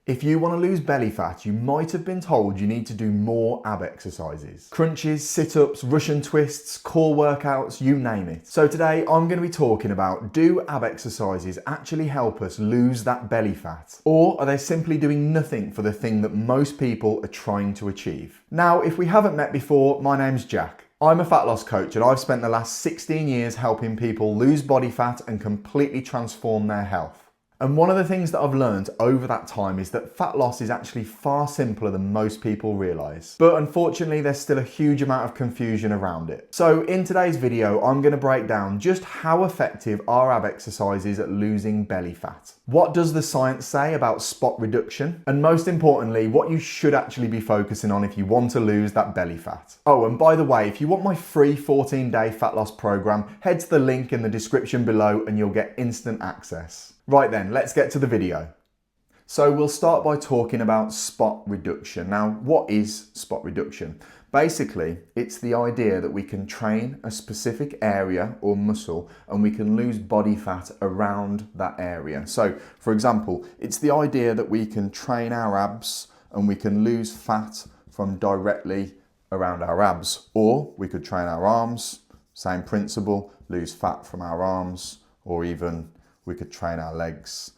If you want to lose belly fat, you might have been told you need to do more ab exercises. Crunches, sit-ups, Russian twists, core workouts, you name it. So today I'm going to be talking about, do ab exercises actually help us lose that belly fat? Or are they simply doing nothing for the thing that most people are trying to achieve? Now, if we haven't met before, my name's Jack. I'm a fat loss coach and I've spent the last 16 years helping people lose body fat and completely transform their health. And one of the things that I've learned over that time is that fat loss is actually far simpler than most people realise. But unfortunately, there's still a huge amount of confusion around it. So in today's video, I'm going to break down just how effective are ab exercises at losing belly fat. What does the science say about spot reduction? And most importantly, what you should actually be focusing on if you want to lose that belly fat. Oh, and by the way, if you want my free 14-day fat loss program, head to the link in the description below and you'll get instant access. Right then, let's get to the video. So we'll start by talking about spot reduction. Now, what is spot reduction? Basically, it's the idea that we can train a specific area or muscle and we can lose body fat around that area. So, for example, it's the idea that we can train our abs and we can lose fat from directly around our abs. Or we could train our arms, same principle, lose fat from our arms, or even we could train our legs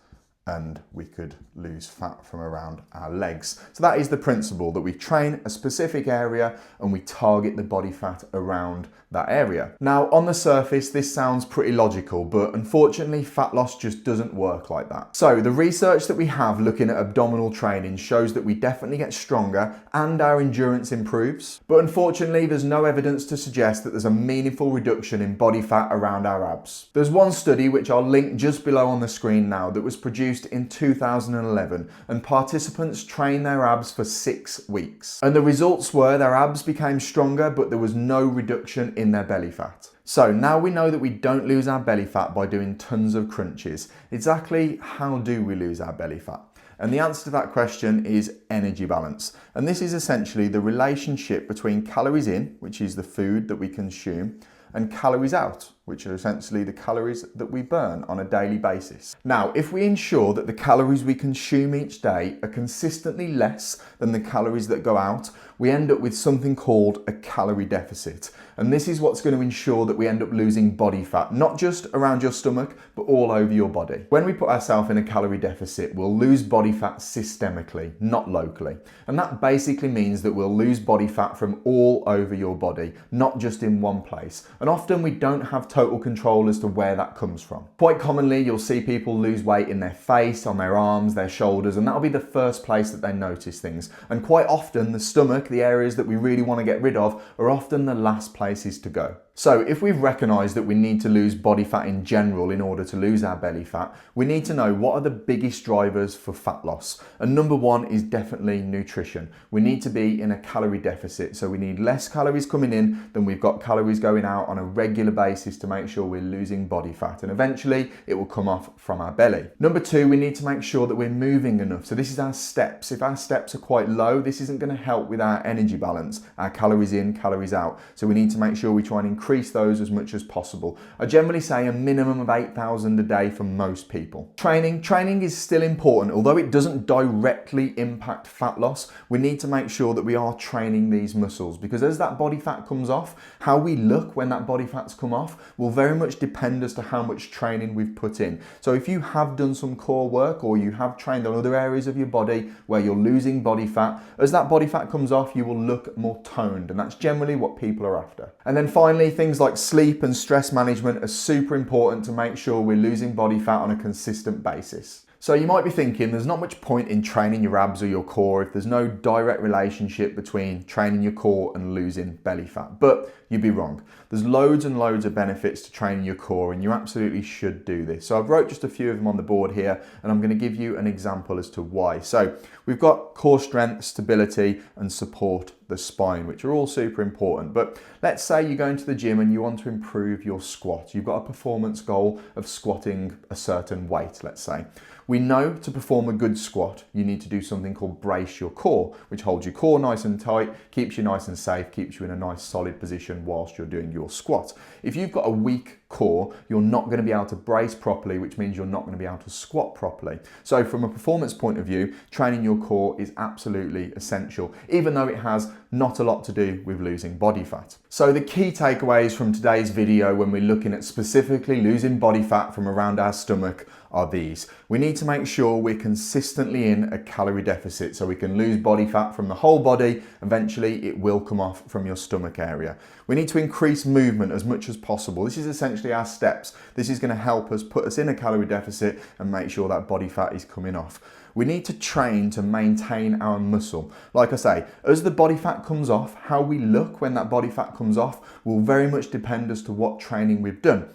and we could lose fat from around our legs. So that is the principle, that we train a specific area and we target the body fat around that area. Now, on the surface, this sounds pretty logical, but unfortunately, fat loss just doesn't work like that. So the research that we have looking at abdominal training shows that we definitely get stronger and our endurance improves. But unfortunately, there's no evidence to suggest that there's a meaningful reduction in body fat around our abs. There's one study, which I'll link just below on the screen now, that was produced in 2011, and participants trained their abs for 6 weeks. And the results were their abs became stronger, but there was no reduction in their belly fat. So now we know that we don't lose our belly fat by doing tons of crunches. Exactly how do we lose our belly fat? And the answer to that question is energy balance. And this is essentially the relationship between calories in, which is the food that we consume, and calories out, which are essentially the calories that we burn on a daily basis. Now, if we ensure that the calories we consume each day are consistently less than the calories that go out, we end up with something called a calorie deficit. And this is what's going to ensure that we end up losing body fat, not just around your stomach, but all over your body. When we put ourselves in a calorie deficit, we'll lose body fat systemically, not locally. And that basically means that we'll lose body fat from all over your body, not just in one place. And often we don't have total control as to where that comes from. Quite commonly, you'll see people lose weight in their face, on their arms, their shoulders, and that'll be the first place that they notice things. And quite often, the stomach, the areas that we really want to get rid of, are often the last places to go. So if we've recognised that we need to lose body fat in general in order to lose our belly fat, we need to know what are the biggest drivers for fat loss. And number one is definitely nutrition. We need to be in a calorie deficit, so we need less calories coming in than we've got calories going out on a regular basis to make sure we're losing body fat, and eventually it will come off from our belly. Number two, we need to make sure that we're moving enough. So this is our steps. If our steps are quite low, this isn't going to help with our energy balance, our calories in, calories out. So we need to make sure we try and increase those as much as possible. I generally say a minimum of 8,000 a day for most people. Training is still important, although it doesn't directly impact fat loss. We need to make sure that we are training these muscles, because as that body fat comes off, how we look when that body fat's come off will very much depend as to how much training we've put in. So if you have done some core work or you have trained on other areas of your body where you're losing body fat, as that body fat comes off, you will look more toned, and that's generally what people are after. And then finally, things like sleep and stress management are super important to make sure we're losing body fat on a consistent basis. So you might be thinking there's not much point in training your abs or your core if there's no direct relationship between training your core and losing belly fat. But you'd be wrong. There's loads and loads of benefits to training your core, and you absolutely should do this. So I've wrote just a few of them on the board here, and I'm going to give you an example as to why. So we've got core strength, stability, and support the spine, which are all super important. But let's say you go into the gym and you want to improve your squat. You've got a performance goal of squatting a certain weight, let's say. We know to perform a good squat, you need to do something called brace your core, which holds your core nice and tight, keeps you nice and safe, keeps you in a nice solid position whilst you're doing your squat. If you've got a weak core, you're not going to be able to brace properly, which means you're not going to be able to squat properly. So from a performance point of view, training your core is absolutely essential, even though it has not a lot to do with losing body fat. So the key takeaways from today's video when we're looking at specifically losing body fat from around our stomach are these. We need to make sure we're consistently in a calorie deficit so we can lose body fat from the whole body. Eventually it will come off from your stomach area. We need to increase movement as much as possible. This is essentially our steps. This is going to help us put us in a calorie deficit and make sure that body fat is coming off. We need to train to maintain our muscle. Like I say, as the body fat comes off, how we look when that body fat comes off will very much depend as to what training we've done.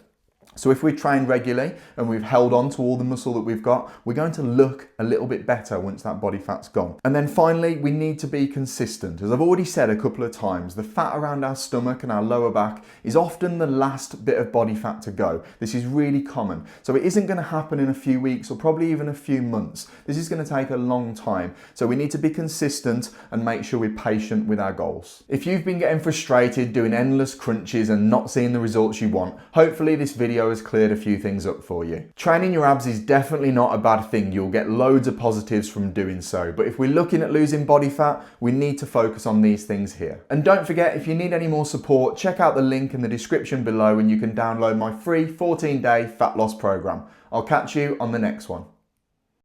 So if we train regularly and we've held on to all the muscle that we've got, we're going to look a little bit better once that body fat's gone. And then finally, we need to be consistent. As I've already said a couple of times, the fat around our stomach and our lower back is often the last bit of body fat to go. This is really common. So it isn't going to happen in a few weeks or probably even a few months. This is going to take a long time. So we need to be consistent and make sure we're patient with our goals. If you've been getting frustrated doing endless crunches and not seeing the results you want, hopefully this video has cleared a few things up for you. Training your abs is definitely not a bad thing. You'll get loads of positives from doing so. But if we're looking at losing body fat, we need to focus on these things here. And don't forget, if you need any more support, check out the link in the description below and you can download my free 14-day fat loss program. I'll catch you on the next one.